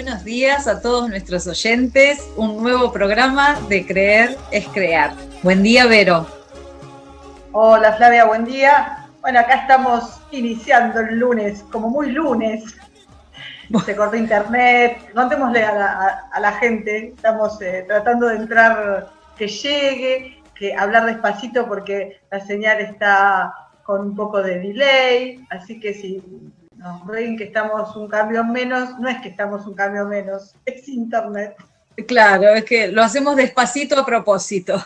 buenos días a todos nuestros oyentes. Un nuevo programa de Creer es Crear. Buen día, Vero. Hola, Flavia, buen día. Bueno, acá estamos iniciando el lunes, como muy lunes. Se cortó internet. Contémosle a la gente. Estamos tratando de entrar, que llegue, que hablar despacito porque la señal está con un poco de delay. Así que si nos ven que estamos un cambio menos, no es que estamos un cambio menos, es internet. Claro, es que lo hacemos despacito a propósito.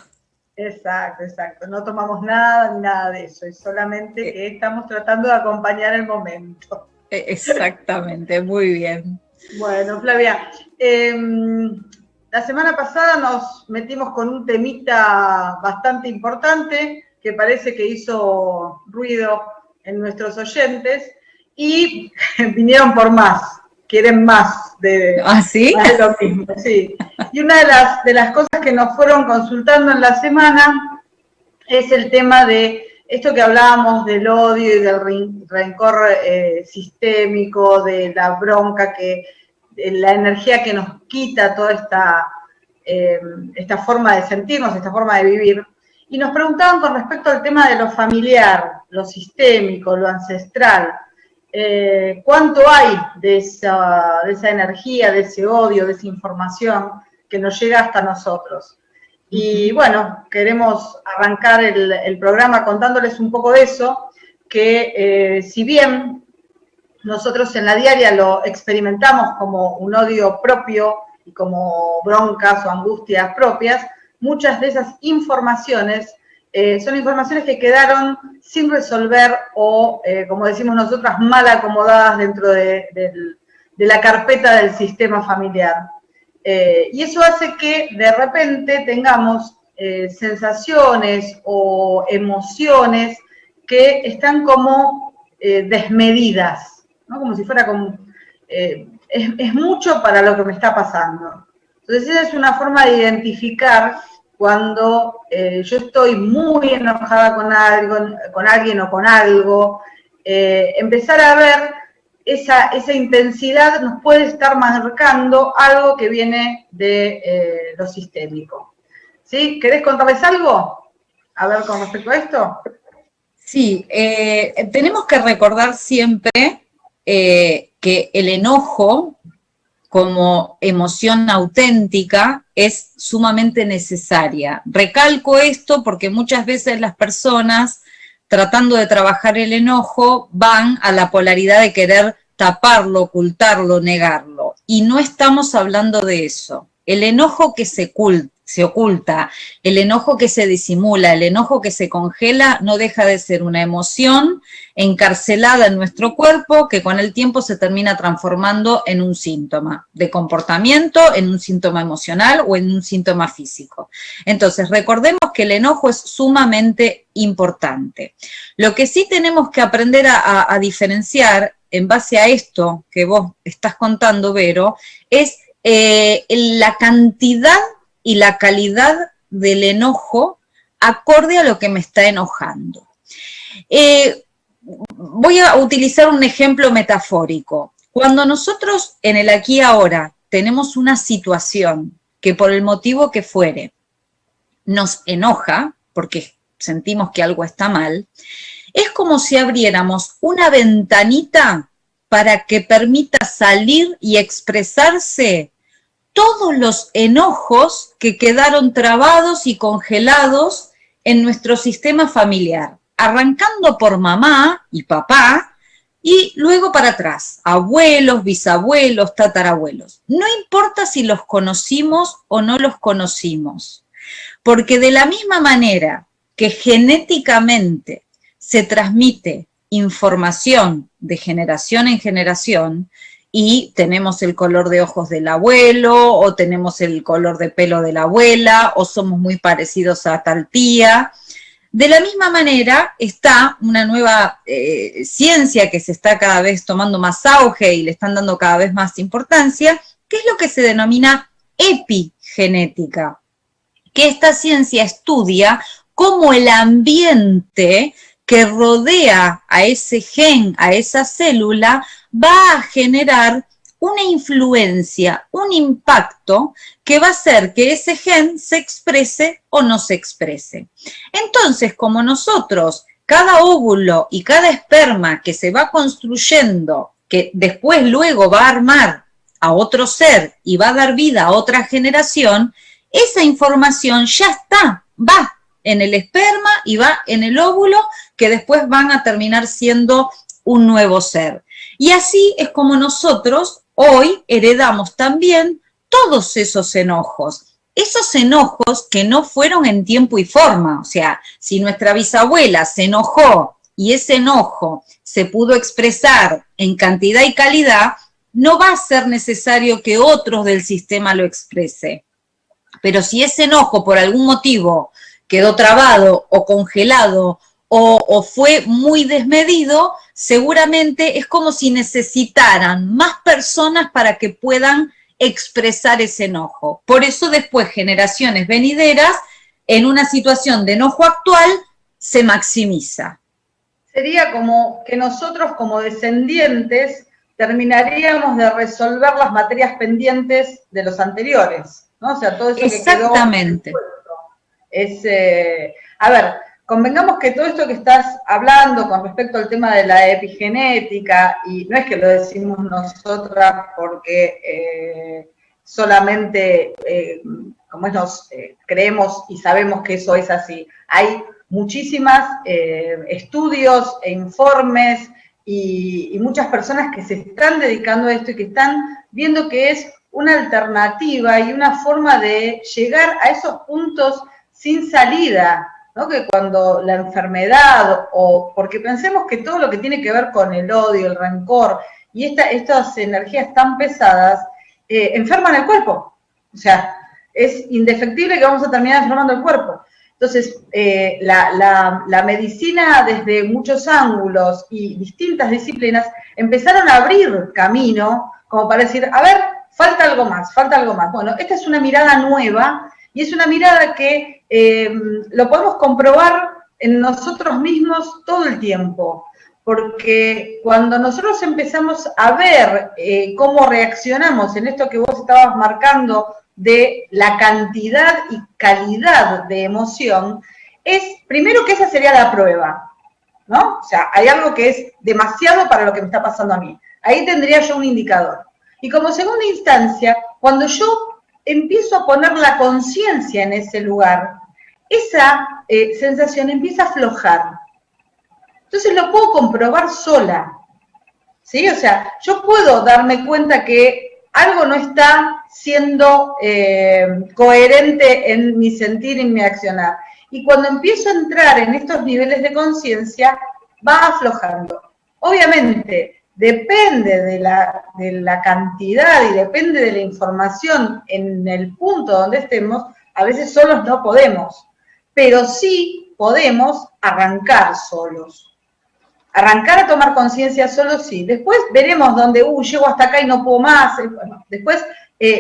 Exacto. No tomamos nada ni nada de eso, es solamente que estamos tratando de acompañar el momento. Exactamente, muy bien. Bueno, Flavia, la semana pasada nos metimos con un temita bastante importante que parece que hizo ruido en nuestros oyentes y vinieron por más, quieren más de, ¿Sí? más de lo mismo, sí. Y una de las cosas que nos fueron consultando en la semana es el tema de esto que hablábamos del odio y del rencor sistémico, de la bronca, de la energía que nos quita toda esta forma de sentirnos, esta forma de vivir. Y nos preguntaban con respecto al tema de lo familiar, lo sistémico, lo ancestral. ¿Cuánto hay de esa energía, de ese odio, de esa información que nos llega hasta nosotros? Y bueno, queremos arrancar el programa contándoles un poco de eso, que si bien nosotros en la diaria lo experimentamos como un odio propio y como broncas o angustias propias, muchas de esas informaciones son informaciones que quedaron sin resolver o, como decimos nosotras, mal acomodadas dentro de la carpeta del sistema familiar. Y eso hace que de repente tengamos sensaciones o emociones que están como desmedidas, ¿no? Como si fuera como, es mucho para lo que me está pasando. Entonces esa es una forma de identificar cuando yo estoy muy enojada con alguien o con algo, empezar a ver esa intensidad nos puede estar marcando algo que viene de lo sistémico. ¿Sí? ¿Querés contarles algo? A ver, con respecto a esto. Sí, tenemos que recordar siempre que el enojo como emoción auténtica es sumamente necesaria. Recalco esto porque muchas veces las personas, tratando de trabajar el enojo, van a la polaridad de querer taparlo, ocultarlo, negarlo. Y no estamos hablando de eso. El enojo que se oculta, el enojo que se disimula, el enojo que se congela, no deja de ser una emoción encarcelada en nuestro cuerpo que con el tiempo se termina transformando en un síntoma de comportamiento, en un síntoma emocional o en un síntoma físico. Entonces, recordemos que el enojo es sumamente importante. Lo que sí tenemos que aprender a diferenciar en base a esto que vos estás contando, Vero, es la cantidad y la calidad del enojo acorde a lo que me está enojando. Voy a utilizar un ejemplo metafórico. Cuando nosotros en el aquí y ahora tenemos una situación que por el motivo que fuere nos enoja, porque sentimos que algo está mal, es como si abriéramos una ventanita para que permita salir y expresarse todos los enojos que quedaron trabados y congelados en nuestro sistema familiar, arrancando por mamá y papá y luego para atrás, abuelos, bisabuelos, tatarabuelos. No importa si los conocimos o no los conocimos, porque de la misma manera que genéticamente se transmite información de generación en generación, y tenemos el color de ojos del abuelo, o tenemos el color de pelo de la abuela, o somos muy parecidos a tal tía. De la misma manera está una nueva ciencia que se está cada vez tomando más auge y le están dando cada vez más importancia, que es lo que se denomina epigenética, que esta ciencia estudia cómo el ambiente que rodea a ese gen, a esa célula, va a generar una influencia, un impacto que va a hacer que ese gen se exprese o no se exprese. Entonces, como nosotros, cada óvulo y cada esperma que se va construyendo, que después luego va a armar a otro ser y va a dar vida a otra generación, esa información ya está, va en el esperma y va en el óvulo, que después van a terminar siendo un nuevo ser. Y así es como nosotros hoy heredamos también todos esos enojos que no fueron en tiempo y forma. O sea, si nuestra bisabuela se enojó y ese enojo se pudo expresar en cantidad y calidad, no va a ser necesario que otros del sistema lo exprese. Pero si ese enojo por algún motivo quedó trabado o congelado o fue muy desmedido, seguramente es como si necesitaran más personas para que puedan expresar ese enojo. Por eso después generaciones venideras, en una situación de enojo actual, se maximiza. Sería como que nosotros como descendientes terminaríamos de resolver las materias pendientes de los anteriores, ¿no? O sea, todo eso exactamente. Que quedó a ver, convengamos que todo esto que estás hablando con respecto al tema de la epigenética, y no es que lo decimos nosotras porque solamente, como nos creemos y sabemos que eso es así. Hay muchísimas estudios e informes y muchas personas que se están dedicando a esto y que están viendo que es una alternativa y una forma de llegar a esos puntos sin salida, ¿no? Que cuando la enfermedad, o porque pensemos que todo lo que tiene que ver con el odio, el rencor y estas energías tan pesadas, enferman el cuerpo. O sea, es indefectible que vamos a terminar enfermando el cuerpo. Entonces, la medicina desde muchos ángulos y distintas disciplinas empezaron a abrir camino como para decir, a ver, falta algo más, falta algo más. Bueno, esta es una mirada nueva y es una mirada que lo podemos comprobar en nosotros mismos todo el tiempo. Porque cuando nosotros empezamos a ver cómo reaccionamos en esto que vos estabas marcando de la cantidad y calidad de emoción, es primero que esa sería la prueba, ¿no? O sea, hay algo que es demasiado para lo que me está pasando a mí. Ahí tendría yo un indicador. Y como segunda instancia, cuando yo empiezo a poner la conciencia en ese lugar, esa sensación empieza a aflojar. Entonces lo puedo comprobar sola, ¿sí? O sea, yo puedo darme cuenta que algo no está siendo coherente en mi sentir y en mi accionar. Y cuando empiezo a entrar en estos niveles de conciencia, va aflojando. Obviamente, depende de la cantidad y depende de la información en el punto donde estemos, a veces solos no podemos, pero sí podemos arrancar solos. Arrancar a tomar conciencia solo sí. Después veremos dónde, llego hasta acá y no puedo más. Bueno, después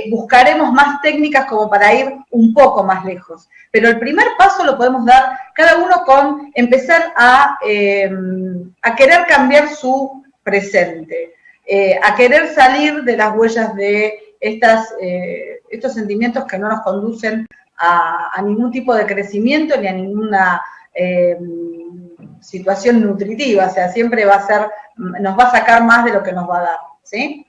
buscaremos más técnicas como para ir un poco más lejos. Pero el primer paso lo podemos dar cada uno con empezar a querer cambiar su presente, a querer salir de las huellas de estos sentimientos que no nos conducen a ningún tipo de crecimiento ni a ninguna situación nutritiva, o sea, siempre nos va a sacar más de lo que nos va a dar, ¿sí?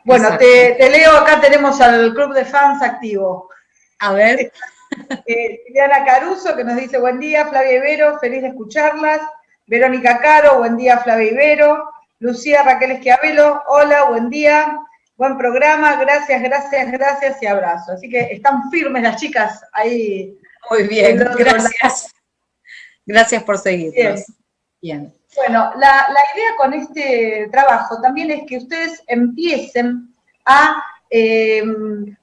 Bueno, te leo, acá tenemos al club de fans activo. A ver. Diana Caruso, que nos dice, buen día, Flavia Ibero, feliz de escucharlas. Verónica Caro, buen día, Flavia Ibero. Lucía Raquel Esquiavelo, hola, buen día. Buen programa, gracias, gracias, gracias y abrazo. Así que están firmes las chicas ahí. Muy bien, gracias. Gracias por seguirnos. Bien. Bueno, la idea con este trabajo también es que ustedes empiecen a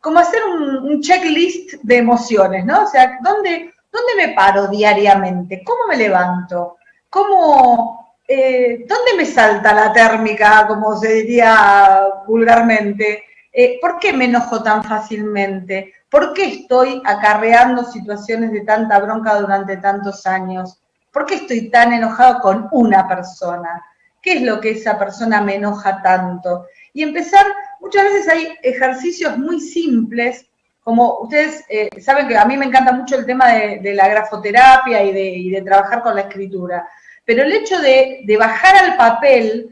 como hacer un checklist de emociones, ¿no? O sea, ¿dónde me paro diariamente? ¿Cómo me levanto? ¿Dónde me salta la térmica, como se diría vulgarmente? ¿Por qué me enojo tan fácilmente? ¿Por qué estoy acarreando situaciones de tanta bronca durante tantos años? ¿Por qué estoy tan enojado con una persona? ¿Qué es lo que esa persona me enoja tanto? Y empezar muchas veces hay ejercicios muy simples, como ustedes saben que a mí me encanta mucho el tema de la grafoterapia y de trabajar con la escritura, pero el hecho de bajar al papel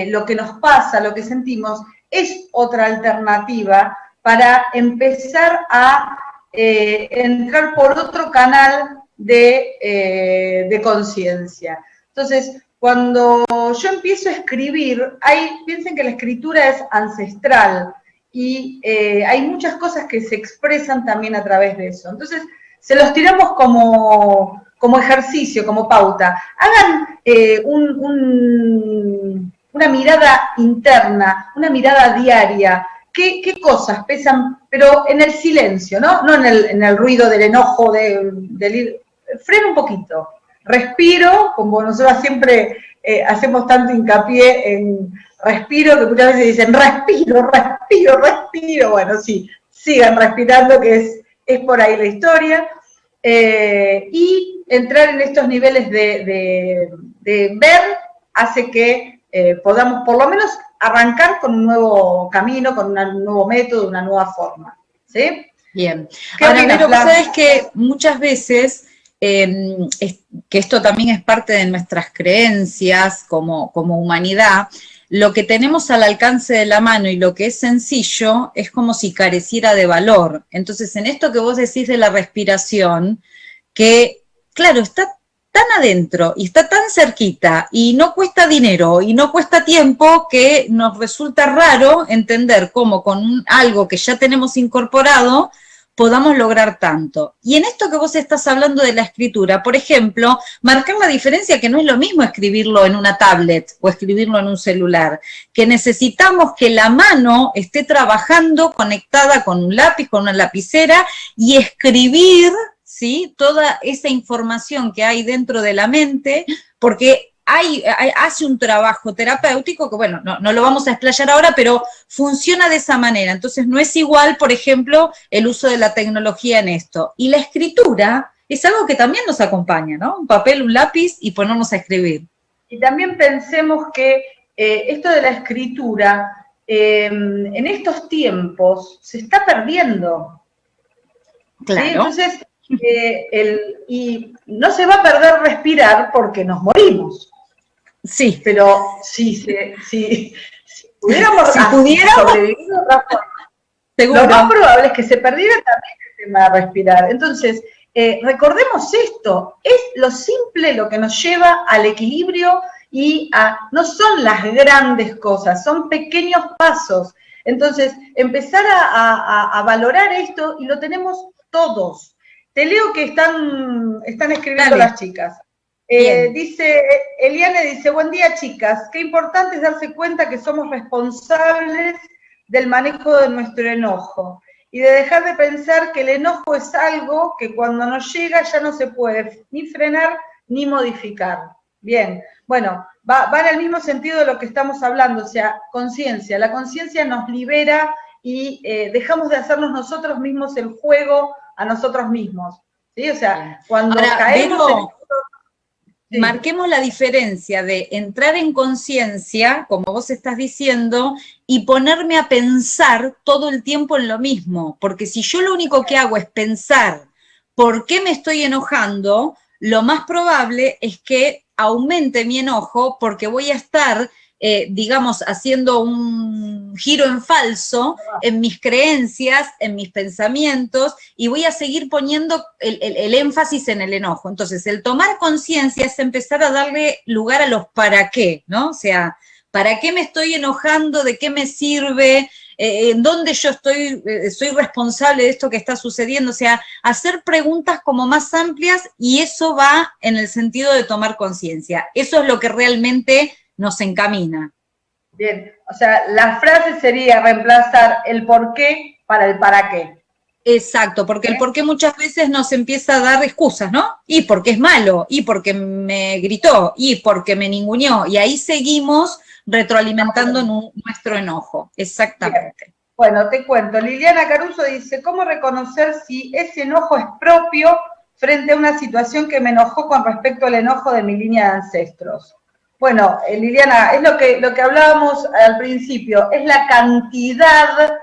lo que nos pasa, lo que sentimos, es otra alternativa para empezar a entrar por otro canal de conciencia. Entonces, cuando yo empiezo a escribir, piensen que la escritura es ancestral y hay muchas cosas que se expresan también a través de eso. Entonces, se los tiramos como ejercicio, como pauta. Hagan una mirada interna, una mirada diaria. ¿Qué cosas pesan? Pero en el silencio, ¿no? No en el ruido del enojo, freno un poquito. Respiro, como nosotros siempre hacemos tanto hincapié en respiro, que muchas veces dicen respiro, respiro, respiro. Bueno, sí, sigan respirando, que es por ahí la historia. Y entrar en estos niveles de ver hace que podamos por lo menos arrancar con un nuevo camino, con un nuevo método, una nueva forma. ¿Sí? Bien. Ahora, pero vos sabés que muchas veces, que esto también es parte de nuestras creencias como humanidad, lo que tenemos al alcance de la mano y lo que es sencillo es como si careciera de valor. Entonces, en esto que vos decís de la respiración, que, claro, está tan adentro y está tan cerquita y no cuesta dinero y no cuesta tiempo, que nos resulta raro entender cómo con algo que ya tenemos incorporado podamos lograr tanto. Y en esto que vos estás hablando de la escritura, por ejemplo, marcar la diferencia, que no es lo mismo escribirlo en una tablet o escribirlo en un celular, que necesitamos que la mano esté trabajando conectada con un lápiz, con una lapicera, y escribir, ¿sí?, toda esa información que hay dentro de la mente, porque hace un trabajo terapéutico que, bueno, no lo vamos a explayar ahora, pero funciona de esa manera. Entonces, no es igual, por ejemplo, el uso de la tecnología en esto. Y la escritura es algo que también nos acompaña, ¿no? Un papel, un lápiz y ponernos a escribir. Y también pensemos que esto de la escritura, en estos tiempos, se está perdiendo. Claro. ¿Sí? Entonces, y no se va a perder respirar porque nos morimos. Sí. Pero si pudiéramos sobrevivir de otra forma, lo más probable es que se perdiera también el tema de respirar. Entonces, recordemos esto, es lo simple lo que nos lleva al equilibrio y no son las grandes cosas, son pequeños pasos. Entonces, empezar a valorar esto, y lo tenemos todos. Te leo que están escribiendo las chicas. Eliane dice, buen día, chicas. Qué importante es darse cuenta que somos responsables del manejo de nuestro enojo y de dejar de pensar que el enojo es algo que cuando nos llega ya no se puede ni frenar ni modificar. Bien, bueno, va en el mismo sentido de lo que estamos hablando, o sea, conciencia. La conciencia nos libera y dejamos de hacernos nosotros mismos el juego a nosotros mismos. ¿Sí? O sea, cuando caemos Sí. Marquemos la diferencia de entrar en conciencia, como vos estás diciendo, y ponerme a pensar todo el tiempo en lo mismo. Porque si yo lo único que hago es pensar por qué me estoy enojando, lo más probable es que aumente mi enojo, porque voy a estar, digamos, haciendo un giro en falso en mis creencias, en mis pensamientos, y voy a seguir poniendo el énfasis en el enojo. Entonces, el tomar conciencia es empezar a darle lugar a los para qué, ¿no? O sea, ¿para qué me estoy enojando? ¿De qué me sirve? ¿En dónde yo soy responsable de esto que está sucediendo? O sea, hacer preguntas como más amplias, y eso va en el sentido de tomar conciencia. Eso es lo que realmente nos encamina. Bien, o sea, la frase sería reemplazar el por qué para el para qué. Exacto, porque el por qué muchas veces nos empieza a dar excusas, ¿no? Y porque es malo, y porque me gritó, y porque me ninguneó, y ahí seguimos retroalimentando nuestro enojo. Exactamente. Bien. Bueno, te cuento. Liliana Caruso dice, ¿cómo reconocer si ese enojo es propio frente a una situación que me enojó con respecto al enojo de mi línea de ancestros? Bueno, Liliana, es lo que hablábamos al principio, es la cantidad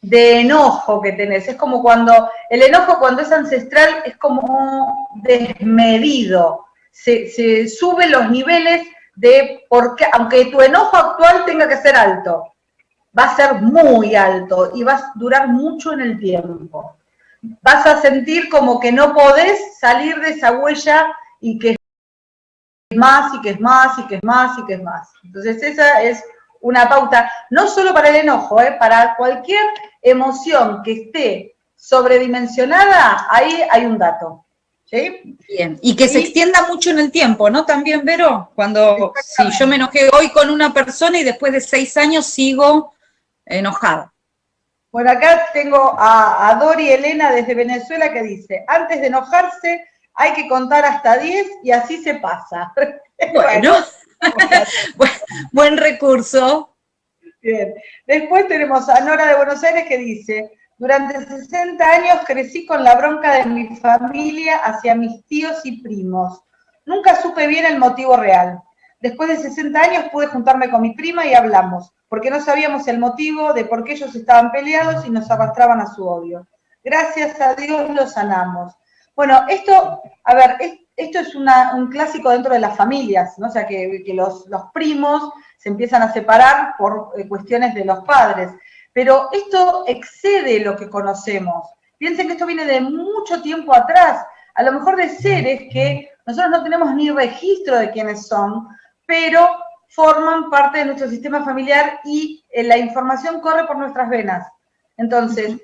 de enojo que tenés. Es como cuando, el enojo cuando es ancestral es como desmedido. Se suben los niveles de, porque, aunque tu enojo actual tenga que ser alto, va a ser muy alto y va a durar mucho en el tiempo. Vas a sentir como que no podés salir de esa huella y que es más, y que es más, y que es más, y que es más. Entonces esa es una pauta, no solo para el enojo, para cualquier emoción que esté sobredimensionada, ahí hay un dato. ¿Sí? Bien, y que se extienda mucho en el tiempo, ¿no? También, Vero, cuando si yo me enojé hoy con una persona y después de 6 años sigo enojada. Bueno, acá tengo a Dori Elena desde Venezuela que dice, antes de enojarse hay que contar hasta 10 y así se pasa. Bueno, buen recurso. Bien. Después tenemos a Nora de Buenos Aires que dice, durante 60 años crecí con la bronca de mi familia hacia mis tíos y primos. Nunca supe bien el motivo real. Después de 60 años pude juntarme con mi prima y hablamos, porque no sabíamos el motivo de por qué ellos estaban peleados y nos arrastraban a su odio. Gracias a Dios lo sanamos. Bueno, esto, a ver, esto es un clásico dentro de las familias, ¿no? O sea, que los primos se empiezan a separar por cuestiones de los padres. Pero esto excede lo que conocemos. Piensen que esto viene de mucho tiempo atrás, a lo mejor de seres que nosotros no tenemos ni registro de quiénes son, pero forman parte de nuestro sistema familiar y la información corre por nuestras venas. Entonces,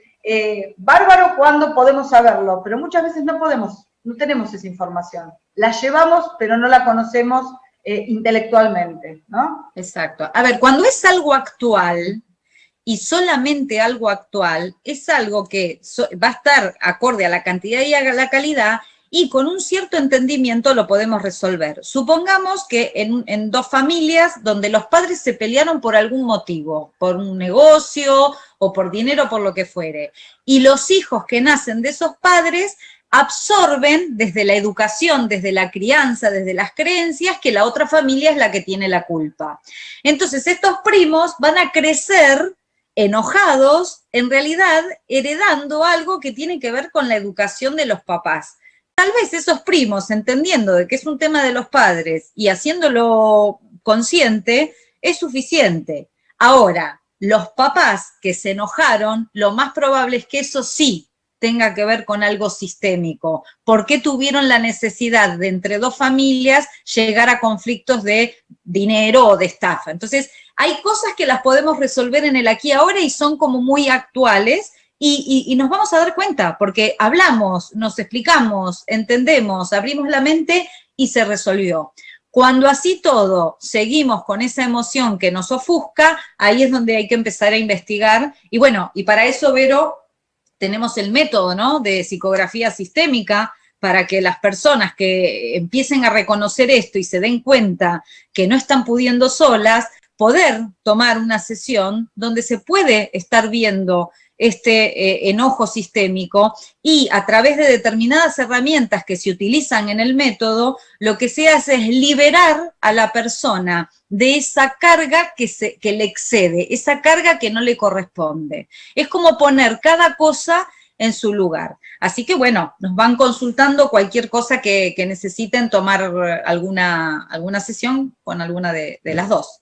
bárbaro cuando podemos saberlo, pero muchas veces no podemos, no tenemos esa información. La llevamos, pero no la conocemos intelectualmente, ¿no? Exacto. A ver, cuando es algo actual, y solamente algo actual, es algo que va a estar acorde a la cantidad y a la calidad, y con un cierto entendimiento lo podemos resolver. Supongamos que en dos familias donde los padres se pelearon por algún motivo, por un negocio o por dinero, por lo que fuere, y los hijos que nacen de esos padres absorben desde la educación, desde la crianza, desde las creencias, que la otra familia es la que tiene la culpa. Entonces estos primos van a crecer enojados, en realidad heredando algo que tiene que ver con la educación de los papás. Tal vez esos primos, entendiendo de que es un tema de los padres y haciéndolo consciente, es suficiente. Ahora, los papás que se enojaron, lo más probable es que eso sí tenga que ver con algo sistémico. ¿Por qué tuvieron la necesidad de entre dos familias llegar a conflictos de dinero o de estafa? Entonces, hay cosas que las podemos resolver en el aquí y ahora y son como muy actuales y nos vamos a dar cuenta, porque hablamos, nos explicamos, entendemos, abrimos la mente y se resolvió. Cuando así todo seguimos con esa emoción que nos ofusca, ahí es donde hay que empezar a investigar. Y bueno, y para eso, Vero, tenemos el método, ¿no?, de psicografía sistémica, para que las personas que empiecen a reconocer esto y se den cuenta que no están pudiendo solas, poder tomar una sesión donde se puede estar viendo este enojo sistémico y a través de determinadas herramientas que se utilizan en el método, lo que se hace es liberar a la persona de esa carga que le excede, esa carga que no le corresponde. Es como poner cada cosa en su lugar. Así que bueno, nos van consultando cualquier cosa que necesiten tomar alguna sesión con alguna de las dos.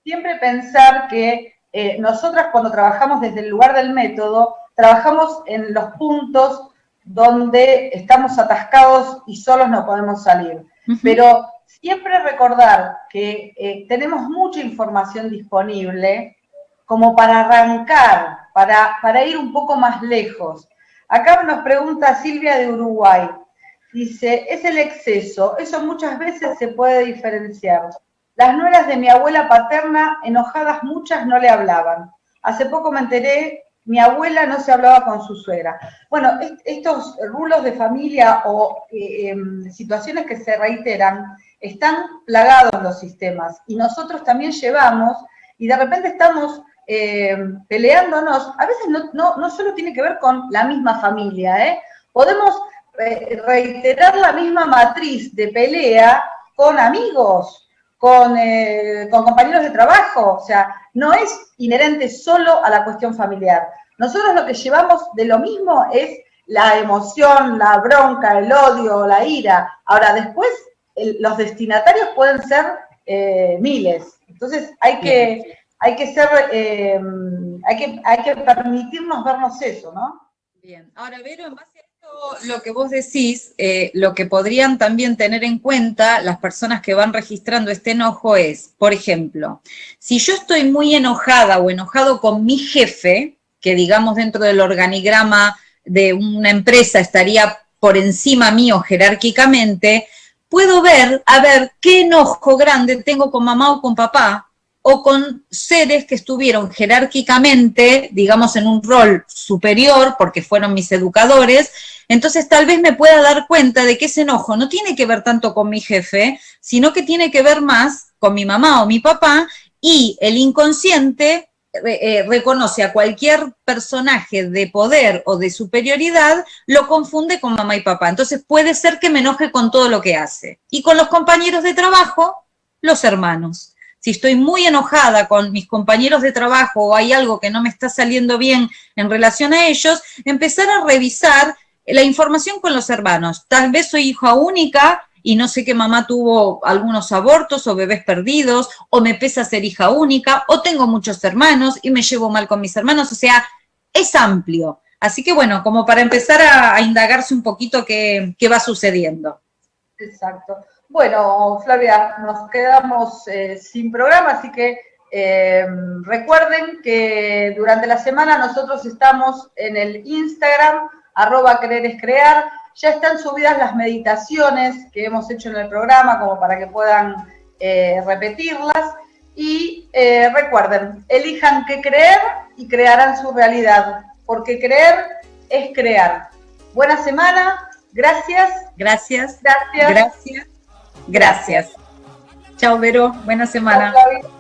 Siempre pensar que nosotras cuando trabajamos desde el lugar del método, trabajamos en los puntos donde estamos atascados y solos no podemos salir. Pero siempre recordar que tenemos mucha información disponible como para arrancar, para ir un poco más lejos. Acá nos pregunta Silvia de Uruguay, dice, es el exceso, eso muchas veces se puede diferenciar. Las nueras de mi abuela paterna, enojadas muchas, no le hablaban. Hace poco me enteré, mi abuela no se hablaba con su suegra. Bueno, estos rulos de familia o situaciones que se reiteran están plagados en los sistemas y nosotros también llevamos y de repente estamos peleándonos. A veces no solo tiene que ver con la misma familia, podemos reiterar la misma matriz de pelea con amigos, con compañeros de trabajo, o sea, no es inherente solo a la cuestión familiar. Nosotros lo que llevamos de lo mismo es la emoción, la bronca, el odio, la ira. Ahora, después, los destinatarios pueden ser miles. Entonces, hay que permitirnos vernos eso, ¿no? Bien. Ahora, Vero, en base a esto, lo que vos decís, lo que podrían también tener en cuenta las personas que van registrando este enojo es, por ejemplo, si yo estoy muy enojada o enojado con mi jefe, que digamos dentro del organigrama de una empresa estaría por encima mío jerárquicamente, puedo ver, a ver, qué enojo grande tengo con mamá o con papá, o con seres que estuvieron jerárquicamente, digamos, en un rol superior, porque fueron mis educadores. Entonces tal vez me pueda dar cuenta de que ese enojo no tiene que ver tanto con mi jefe, sino que tiene que ver más con mi mamá o mi papá, y el inconsciente reconoce a cualquier personaje de poder o de superioridad, lo confunde con mamá y papá. Entonces puede ser que me enoje con todo lo que hace. Y con los compañeros de trabajo, los hermanos. Si estoy muy enojada con mis compañeros de trabajo o hay algo que no me está saliendo bien en relación a ellos, empezar a revisar la información con los hermanos. Tal vez soy hija única y no sé que mamá tuvo algunos abortos o bebés perdidos, o me pesa ser hija única, o tengo muchos hermanos y me llevo mal con mis hermanos. O sea, es amplio. Así que bueno, como para empezar a indagarse un poquito qué va sucediendo. Exacto. Bueno, Flavia, nos quedamos sin programa, así que recuerden que durante la semana nosotros estamos en el Instagram, @quererescrear. Ya están subidas las meditaciones que hemos hecho en el programa, como para que puedan repetirlas. Y recuerden, elijan qué creer y crearán su realidad, porque creer es crear. Buena semana, gracias. Gracias. Gracias. Gracias. Gracias. Chao, Vero. Buena semana. Chao, Flavia.